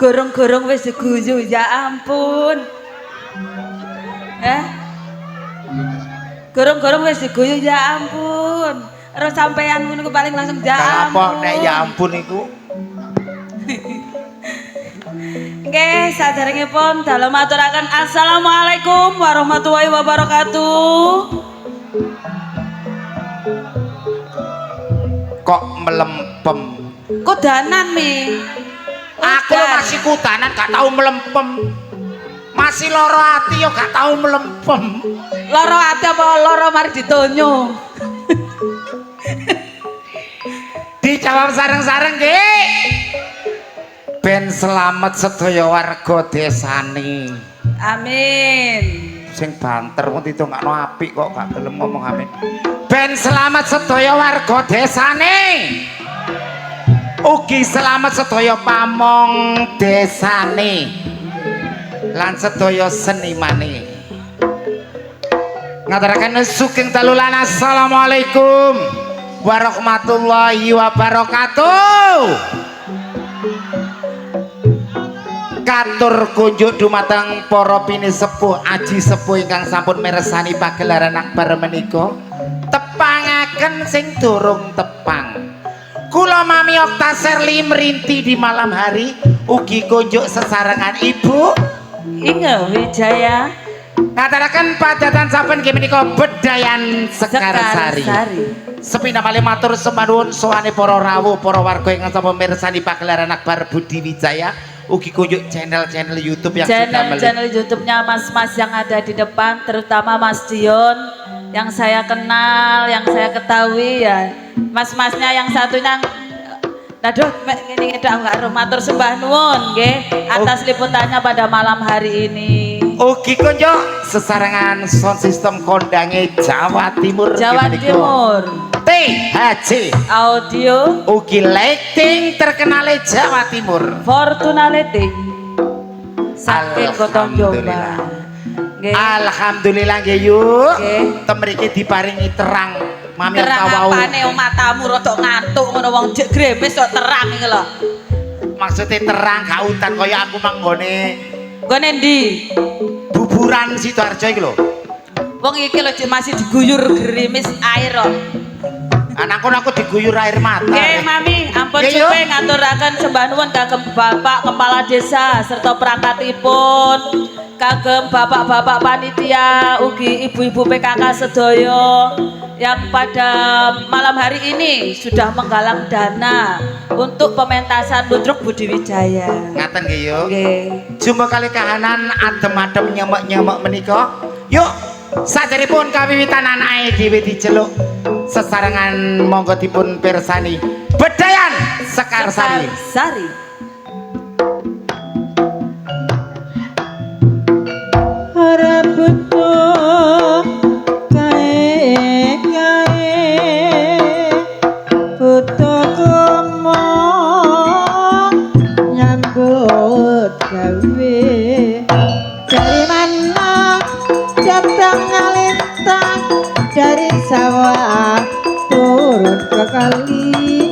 gorong-gorong wis diguyu ya ampun. Gorong-gorong wis diguyu ya ampun. Terus sampean ngono paling langsung ya ampun. Kenapa nek ya ampun iku? Nggih, saderengipun dalem maturaken assalamualaikum warahmatullahi wabarakatuh. Kok melempem? Kudanan mi. Aku masih kudanan gak tahu melempem. Masih loro ati yo gak tahu melempem. Loro ati apa loro mari ditonyo? Dijawab sareng-sareng nggih. Ben selamat sedaya warga desane. Amin. Sing banter kok ditongakno apik kok gak gelem ngomong amin. Ben selamat sedaya warga desane. Ugi selamat sedaya pamong desane. Lan sedaya senimane. Ngaturaken sugeng dalulan assalamualaikum warahmatullahi wabarakatuh. Katur kunjuk dumateng para pinisepuh aji sepuh ingkang sampun mirsani pagelaran akbar menika. Tepangaken sing durung tepang. Kula Mami Okta Serli merinti di malam hari ugi kunjuk sesarengan Ibu Inge Wijaya ngaturaken padatan saben nggih menika Bedayan Sekarsari. Sepindah malih matur sembah sowane para rawuh para warga ingkang sampun mirsani pagelaran akbar Budi Wijaya. Ugi kunjuk channel-channel YouTube yang channel YouTube-nya mas-mas yang ada di depan, terutama Mas Dion yang saya kenal, yang saya ketahui ya. Mas-masnya yang satunya, aduh, ini enggak matur sembah nuwun, nggih, atas liputannya pada malam hari ini. Ugi kunjuk sesarengan sound system kondange Jawa Timur. Jawa Timur. THC Audio. Ugi lighting terkenal Jawa Timur. Fortuna Lighting. Saking Gotong Jombang. Alhamdulillah nggih yuk. Temriki diparingi terang. Mami terang apane matamu rada ngantuk ngono wong jek gremes kok terang iki lho. Maksudnya terang gak utan kaya aku manggone. Nggone ndi? Buburan Sidoarjo iki lho. Wong iki lho masih diguyur gerimis air kok. Anakku aku diguyur air mata. Nggih, Mami, ampun supe ngaturaken sembah nuwun kagem Bapak Kepala Desa serta perangkatipun, kagem bapak-bapak panitia, ugi ibu-ibu PKK sedaya yang pada malam hari ini sudah menggalang dana untuk pementasan Ludruk Budi Wijaya. Ngaten nggih yo. Nggih. Jumbo kali kahanan adem-adem nyemek-nyemek menika. Yuk, saderipun kawiwitan anake dhewe diceluk sesarengan monggo dipun pirsani Bedayan Sekarsari. Ora butuh kae-kae butuh ngomong nyambut gawe dari mana datang ngalintang dari sawah turun ke kali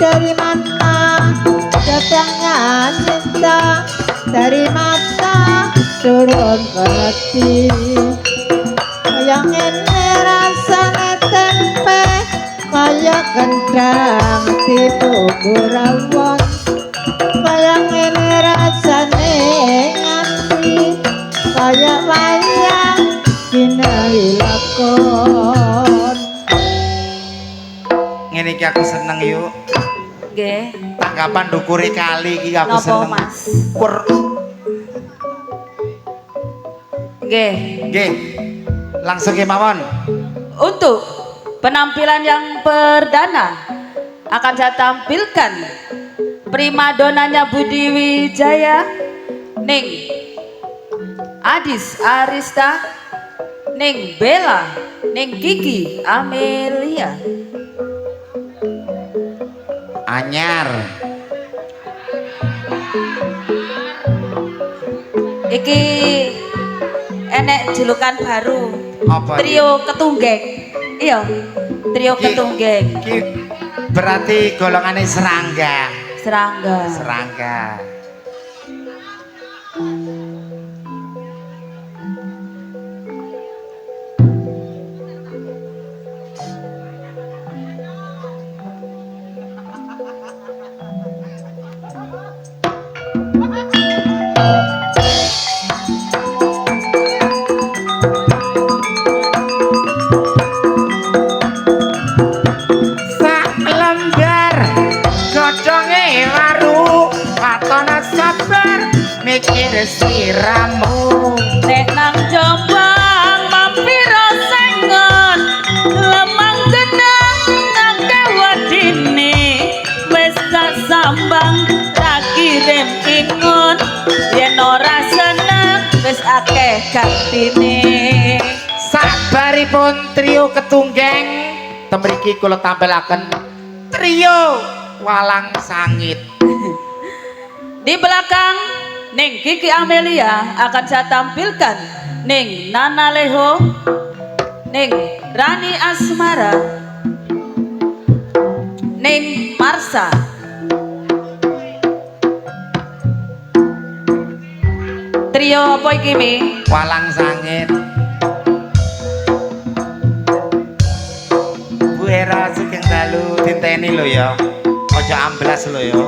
dari mana datangnya cinta dari mata turun ke hati yang ini rasanya tempe kayak gendang di bubur rawon yang ini rasanya nganti kayak wayang kinai lakon. Ngene iki aku seneng yuk. Nggih. Tanggapan dukure kali iki aku Napa, seneng. Mas? Nggih. Nggih. Langsung kemawon. Untuk penampilan yang perdana akan saya tampilkan primadonanya Budi Wijaya, Ning Adis Arista, Ning Bella, Ning Kiki Amelia. Anyar. Iki enek julukan baru. Apa? Trio Ketunggeng. Iya, trio Ketunggeng. Iki berarti golongannya serangga. Serangga. Serangga. sliramu nek nang Jombang mampir sengon lemang genang ngake wadine wis tak sambang tak kirim ingon yen ora seneng wis akeh gantine. Sabaripun trio ketunggeng temriki kula tampelaken trio Walang Sangit. Di belakang Ning Kiki Amelia akan saya tampilkan Ning Nana Leho, Ning Rani Asmara, Ning Marsa. Trio apa iki Mi? Walang Sangit. Bu Hera Sugeng Dalu dinteni lho ya. Aja amblas lho ya.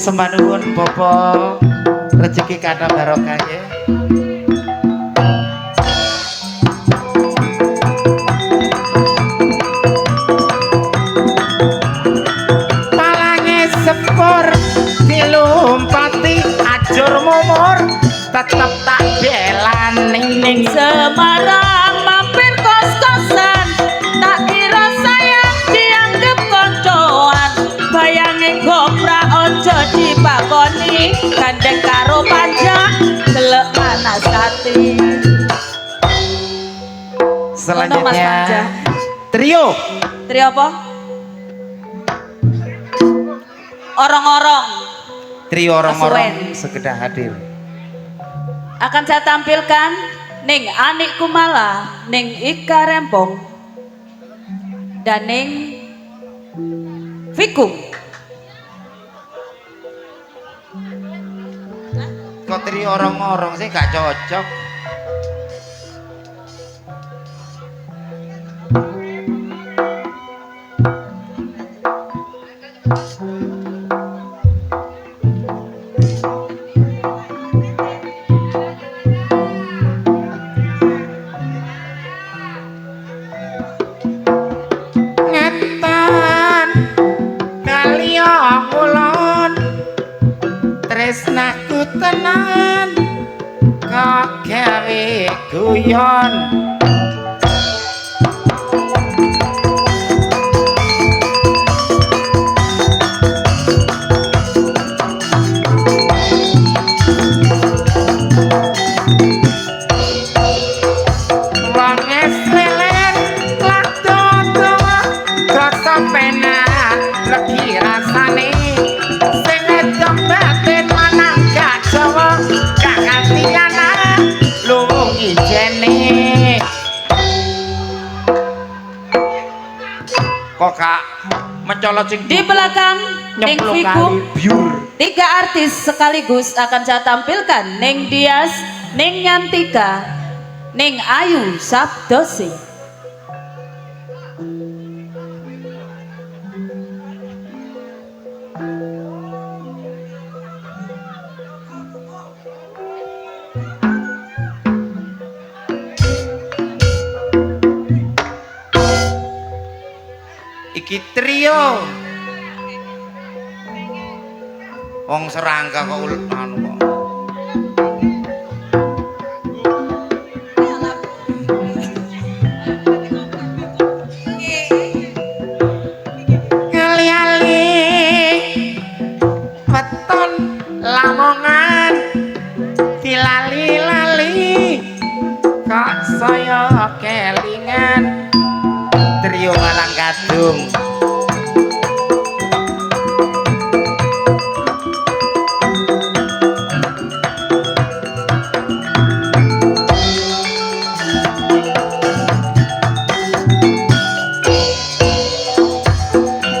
Sembah nuwun Bapak rezeki kathah barokah ya. Palange sepur dilumpati ajur mumur tetep tak belani Ning Semarang mampir kos-kosan tak kira sayang dianggep koncoan bayange goprak ojo dipakoni gandeng karo panjang delek manas ati. Selanjutnya trio Apa? Orong-orong trio orang-orang Kesuwen. sekedar hadir. akan saya tampilkan Ning Anik Kumala, Ning Ika Rempong, dan Ning Vikum. Kok trio orang-orang sih gak cocok. Ngetan kaliya kulon tresnaku tenan kok gawe guyon. Wong es lelen lak dodo rasa penak legi rasane sing edok batin manang gak Jawa gak nganti anak luwung ijene. Kok gak mencolot sing Di belakang Ning nyemplung Vikum, kali biur. 3 artis sekaligus akan saya tampilkan Ning Dias, Ning Nyantika, Ning Ayu Sabdosi. Iki trio wong serangga kok ulet anu kok. Ngali-ali weton Lamongan dilali-lali kok saya kelingan trio Malang Kadung.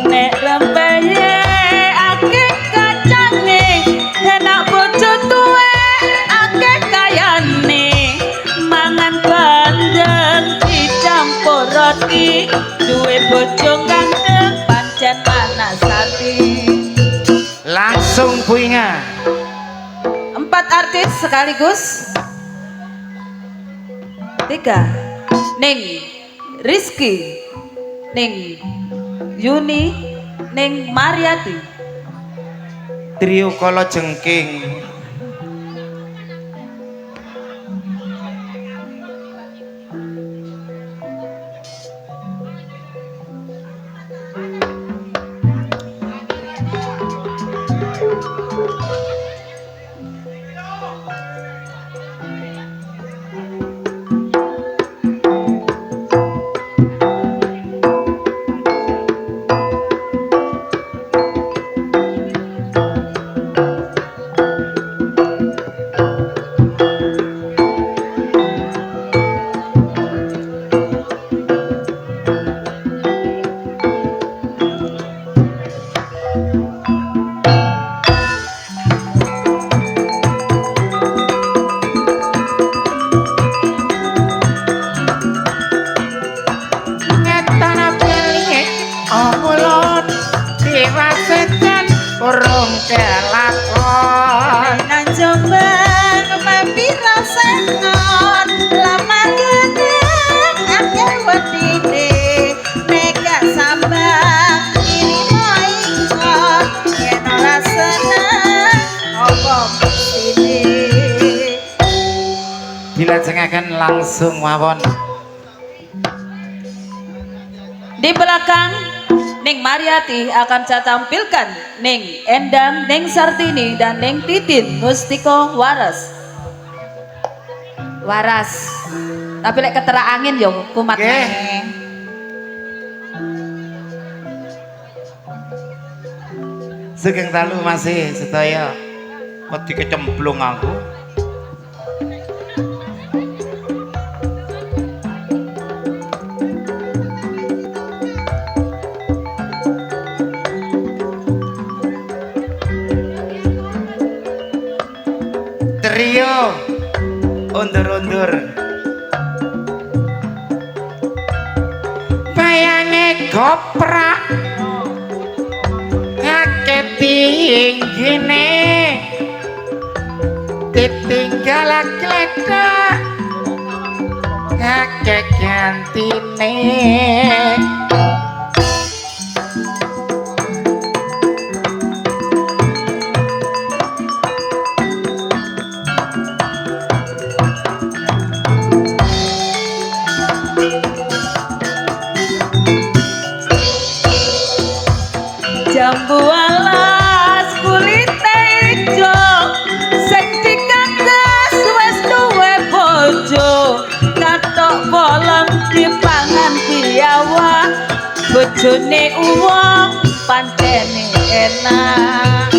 Nek rempeye akeh kacange, enak bojo tuwe akeh kayane, mangan bandeng dicampur roti, duwe bojo ganteng pancen manas Bu Inga. 4 artis sekaligus. 3 Ning Rizky, Ning Yuni, Ning Mariati. Trio Kala Jengking. Urung kelakon nang jombang pepira sengon lamar gedeng akeh wedine neka sambang kirimo iso yen ora seneng apa mestine dilajengaken langsung mawon. Di belakang Ning Mariati akan saya tampilkan Ning Endang, Ning Sartini, dan Ning Titin Mustiko Waras. Waras. Tapi lek ketera angin yo kumat Nggih. neng. Sugeng dalu masih sedaya wedi kecemplung aku. Trio undur-undur bayange goprak ngake tinggine ditinggal kledak ngake gantine Jambu alas kulite ijo sing dikakas wis duwe bojo katok bolong dipangan biawak bojone uwong pancene enak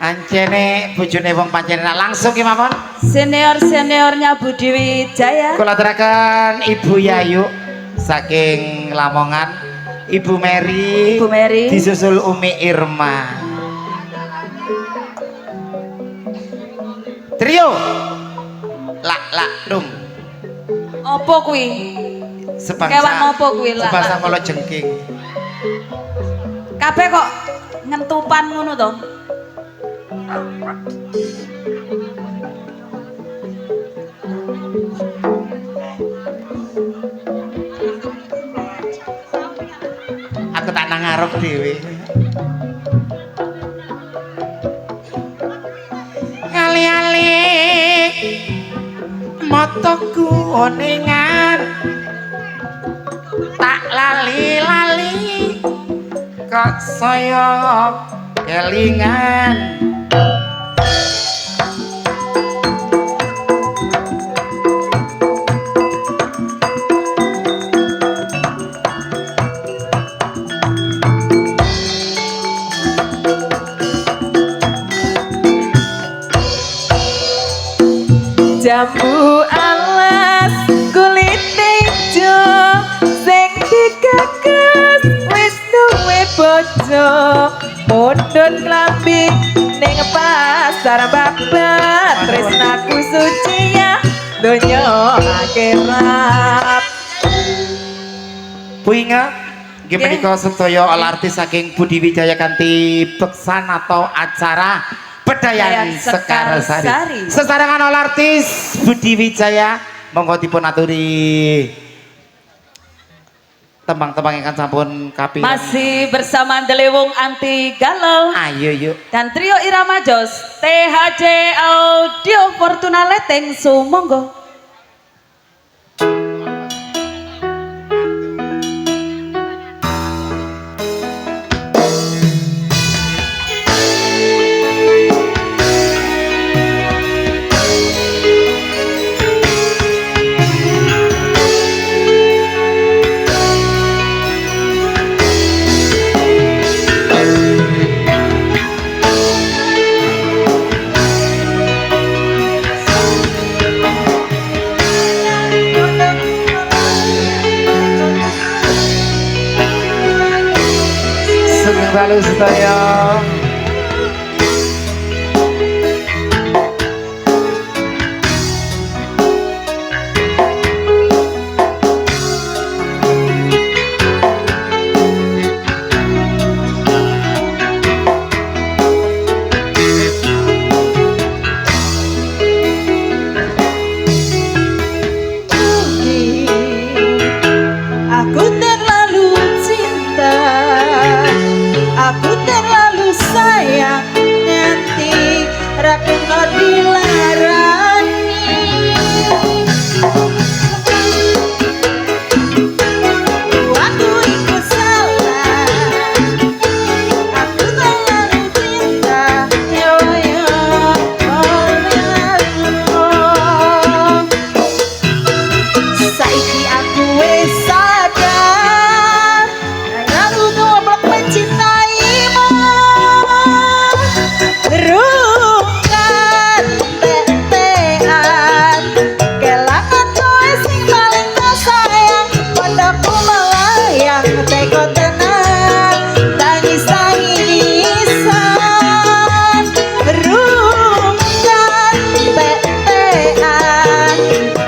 ancene bojone wong pancen enak. Langsung ki mawon senior-seniornya Budi Wijaya. kula aturaken Ibu Yayu saking Lamongan, Ibu Mary, Ibu Mary. disusul Umi Irma. Trio lak dum Opo kuwi? sebangsa Kewan apa kuwi, Lak? sebangsa Kala Jengking. Kabeh kok ngentupan ngono to? Aku tak nang ngarep dhewe. Kali-ali motoku oningan tak lali-lali kok saya kelingan. Jambu alas kulit ijo sing dikakas wis duwe bojo mundhun klambi ning pasar babat tresnaku suci ya donya akhirat. Bu Inga Nggih menika sedaya all artis saking Budi Wijaya kanthi beksan atau acara Bedayan Sekar Sari. Sesarengan all artis Budi Wijaya monggo dipun aturi tembang-tembang ingkang sampun kaping. Masih bersama Delewung Anti Galau Ayo yuk. dan trio Irama Jos THJ Audio Fortuna Leteng Sumonggo. Selalu sedaya Aku terlalu cinta, aku terlalu sayang, nanti rakeno dilarani. Aku ikut salah, aku terlalu cinta, yo yo oh, saiki aku wis sadar, aku goblok mencintaimu. Rungkat tetean, kelangan kowe sing paling tak sayang, pondokku melayang, teko tenang, tangis-tangisan. Rungkat tetean,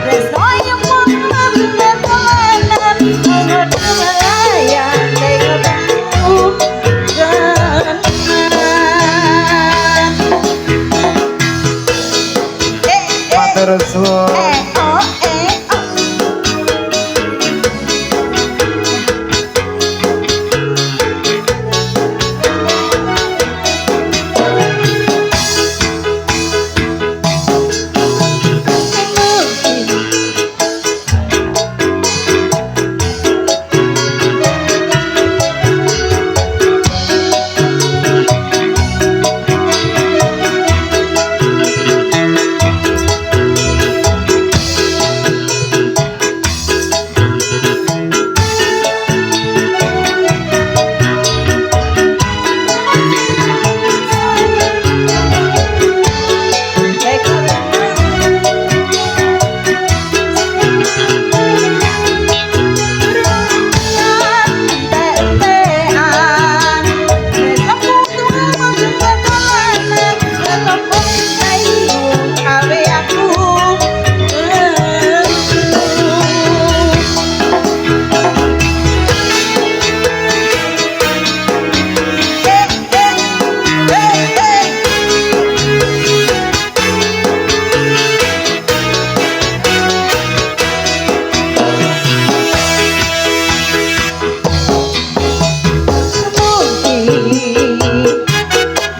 tresno yang mengembang ketelan, pondokku melayang, teko tenang. matur suwun.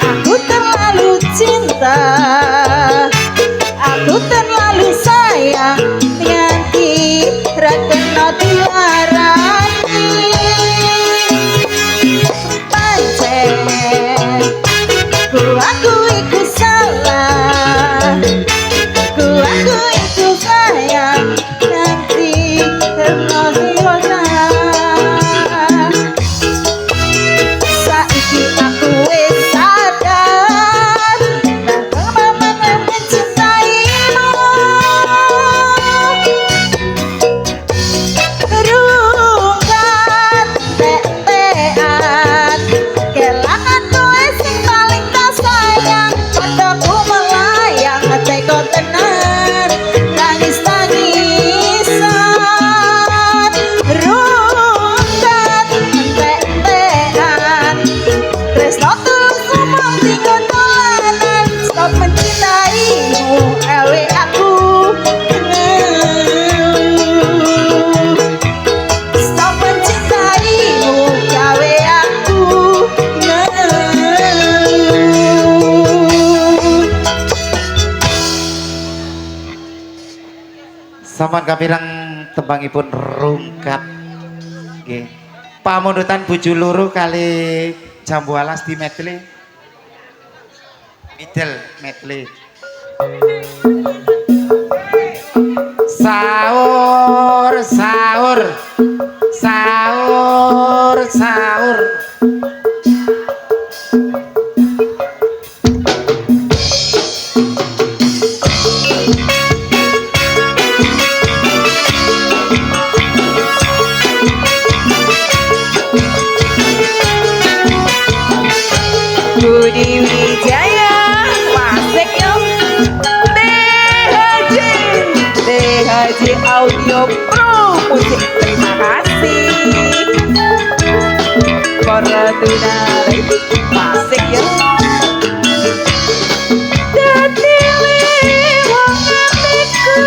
Aku terlalu cinta, aku terlalu sayang, nganti rakeno dilarani. Pancen aku iku salah, aku iku sayang, nanti rakeno dilarani. Saiki aku wis sadar, aku memang mencintaimu. Sampun kapirang tembangipun rungkat. Nggih. Pamundutan bojo loro kali jambu alas di medley. Medley. Sahur, sahur. Sahur, sahur. Budi Wijaya Wasik yo THJ Audio Pro Musik terima kasih para tunai Wasik yo dadi wong atiku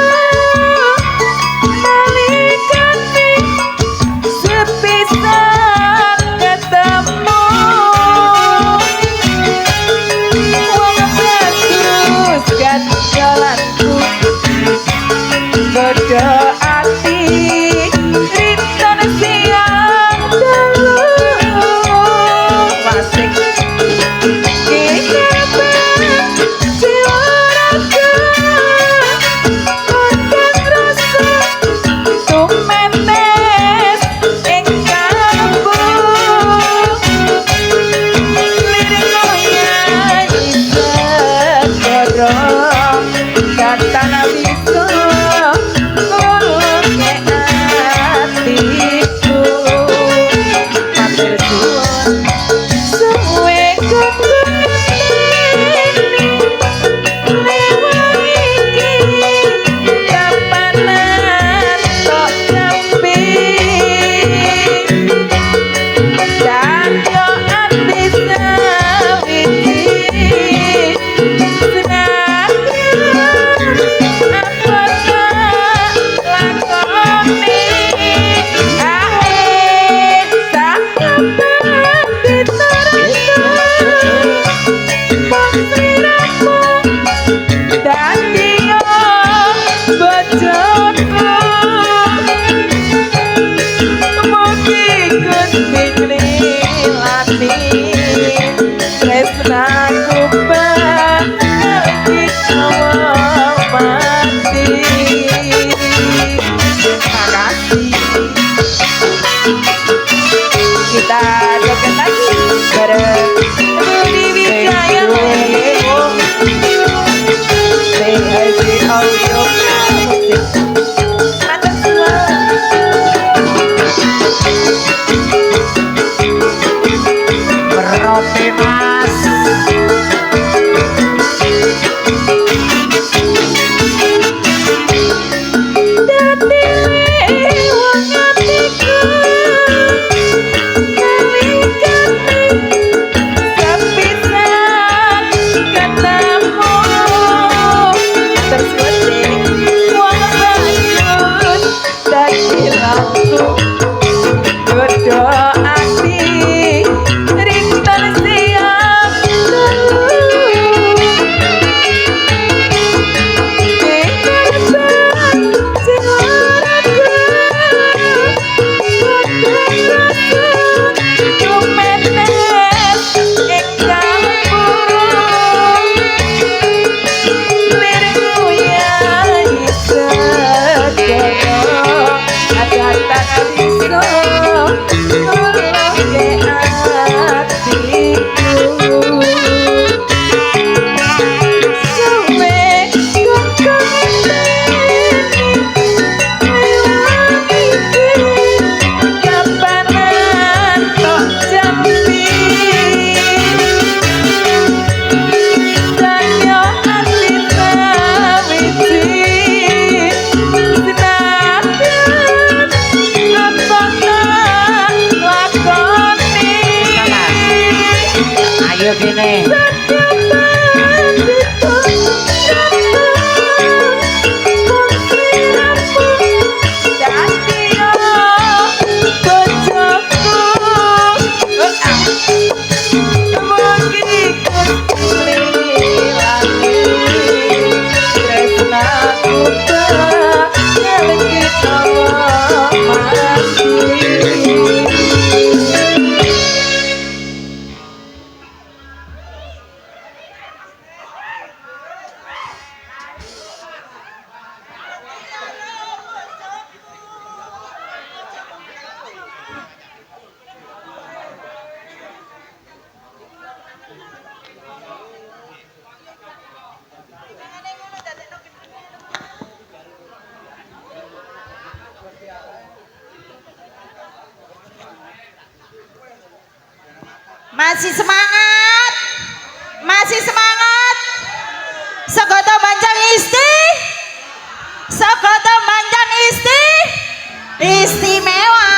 nalikane sepisan ketemu wong bagus gak jalanku bodo ati rintan siang dalu wasik kehebatan jiwa raga kondang rasa tumenes ing kalbu lirik nyanyi segorong kata bisa ngurunge hatiku matur suwun suwe kekuning lewat iki kapanan tok sampe dan yo ati sawiji Tresnaku bagi kawal mati. Makasih. Kita joget lagi bareng Budi Wijaya THJ Audio Musik. Matur suwun. Beroti mas. Dadi wong atiku nalikane sepisan ketemu terus Masih semangat. Masih semangat. Segoto Manjang Isti. Segoto Manjang Isti. Istimewa.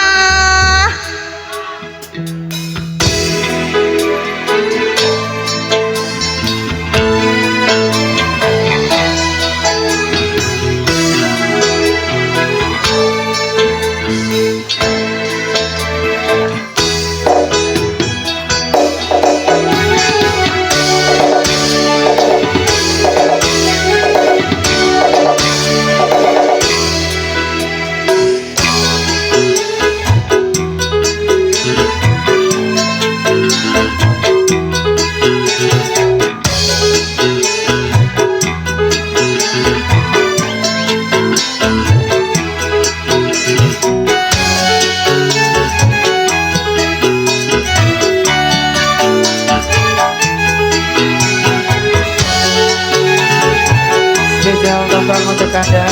Spesial tembang untuk Anda.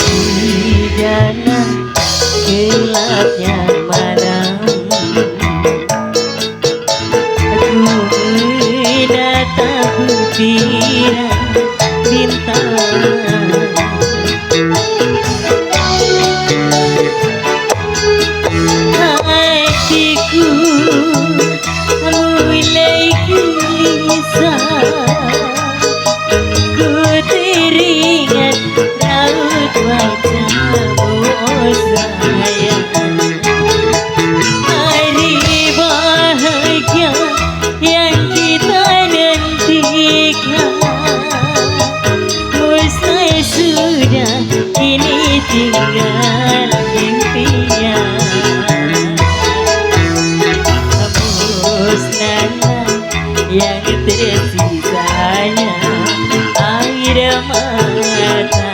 Di dalam gelapnya malam, aku menatap butiran bintang. Hatiku mulai gelisah, ku teringat raut wajahmu, oh sayang. Hari bahagia yang kita nantikan usai sudah, kini tinggal impian. Musnahlah yang tersisanya air mata.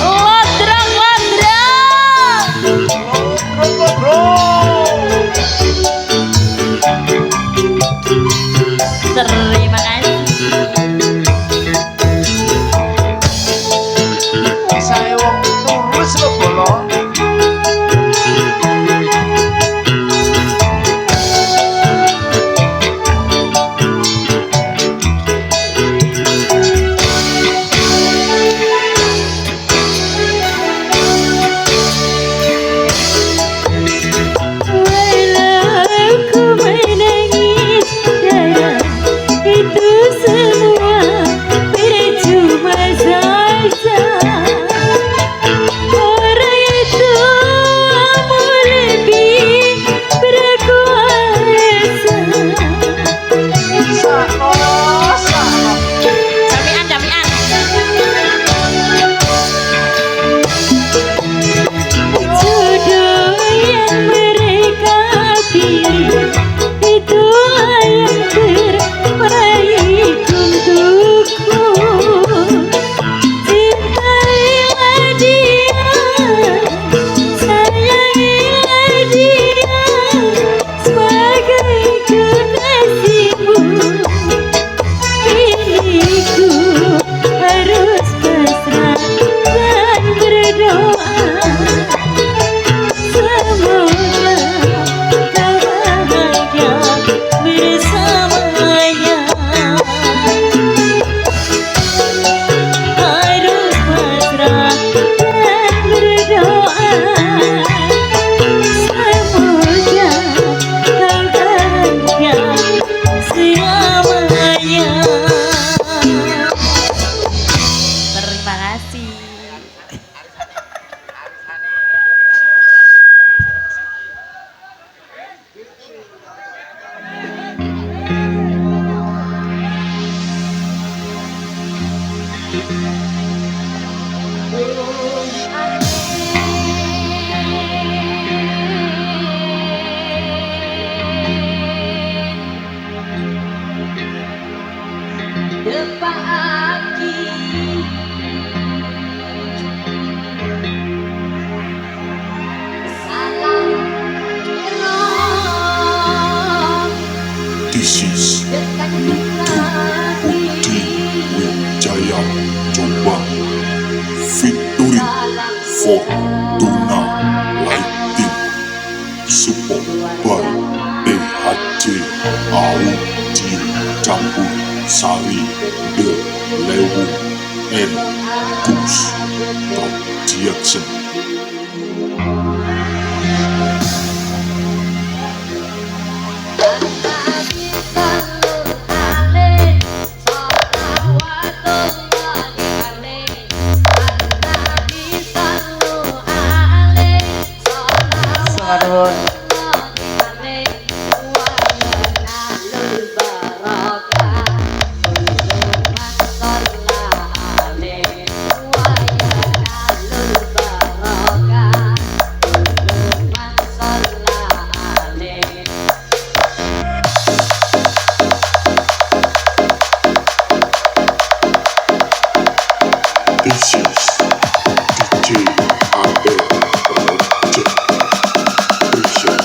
Lodrang, lodrang. Terima kasih. Saya wong tulus lho bolo. Walau ku menangis darah, itu semua percuma saja. Orang itu lebih berkuasa. Jamian, jamian. Jodoh yang mereka pilih, itulah yang terbaik untukku. Cintailah dia, sayangilah dia sebagai kekasihmu. Kini ku harus pasrah dan berdoa, semoga kau bahagia bersamanya. Harus pasrah dan berdoa, semoga kau bahagia selamanya. Terima kasih. This is Bukti Wijaya Jombang. featuring Fortuna Lighting, support by PHC Audio Campur Sari The Lewung and Gus Jackson. Sampun. This is DJ Abel Project Present.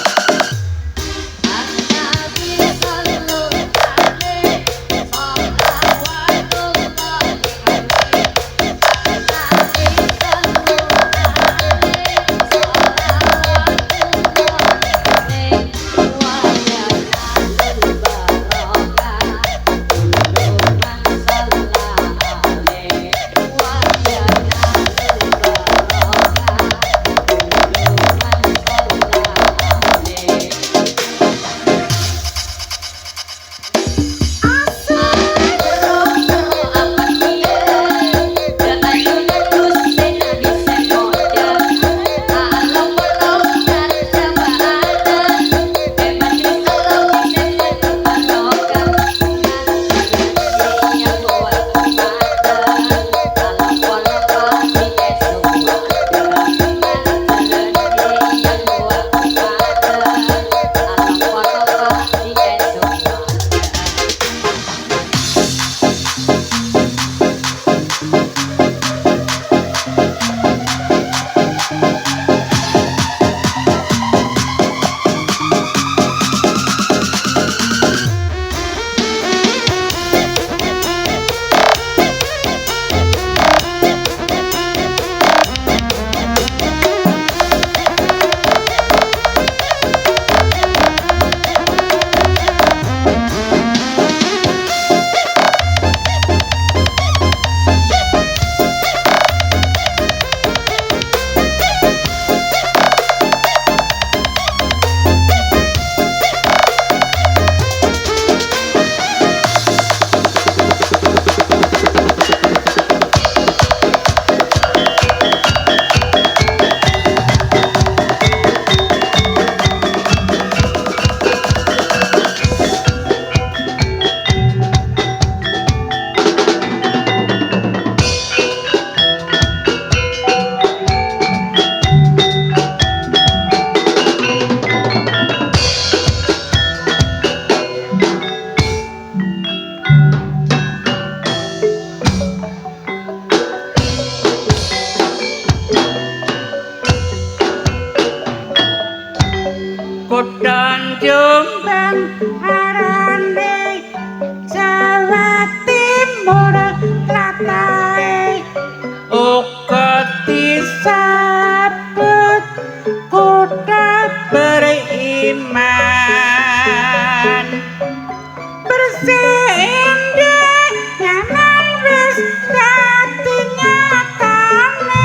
Kuthan Jombang arane Jawa Timur tlatahé uga disebut kutha beriman bersih indah nyaman wis dadi nyatane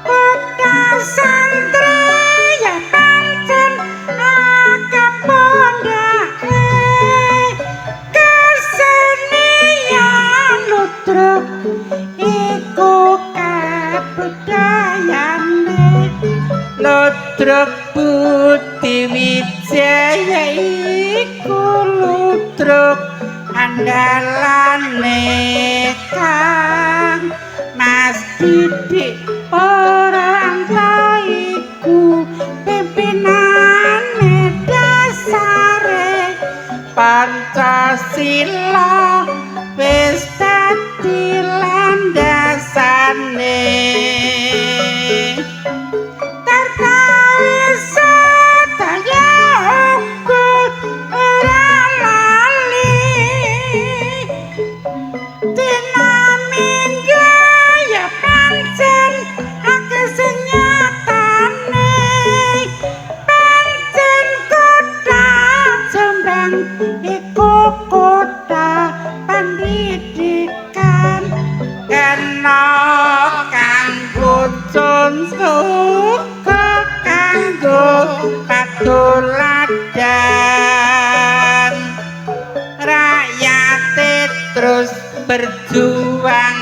kutha santri ya pancen akapondake kesenian ludruk iku kabudayane ludruk Budi Wijaya iku ludruk andalane kang Mas Didik orang iku pimpinane dasare Pancasila wis dadi landasane terkawis sedaya uga ora lali dina minggu iku kota pendidikan kena kanggo suka kanggo patuladan rakyat terus berjuang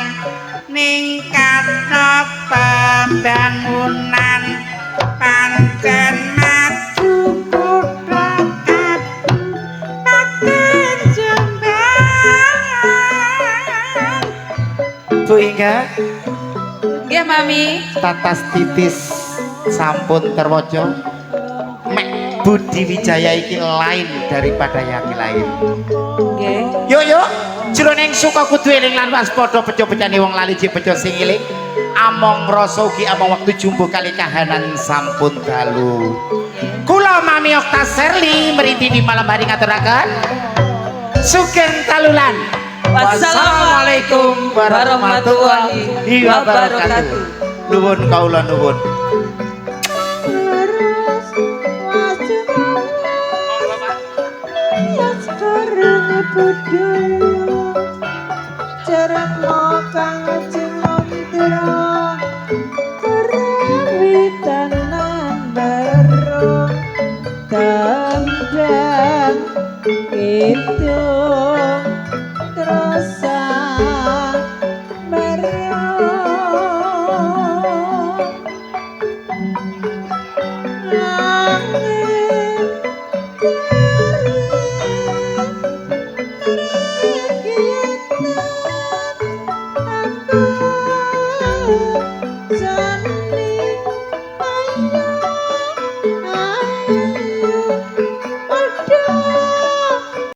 ningkatno pembangunan pancen maju kutha Kabupaten Jombang. Bu Inga, Nggih, Mami. tatas titis sampun terwojo. Mek Budi Wijaya iki lain daripada yang lain. Nggih. Yo, jroning suka kudu eling lan waspada bejo-bejane wong lali jek bejo sing eling. Among rasa ugi among wektu jumbo kali kahanan sampun dalu. Kula Mami Okta Serli mriki di malam hari ngaturaken sugeng talulan. Wassalamualaikum warahmatullahi wabarakatuh. Nuwun kaula nuwun. Terus wajah sekarang budaya jarak kang cimondra kerawitan nambaro tandang itu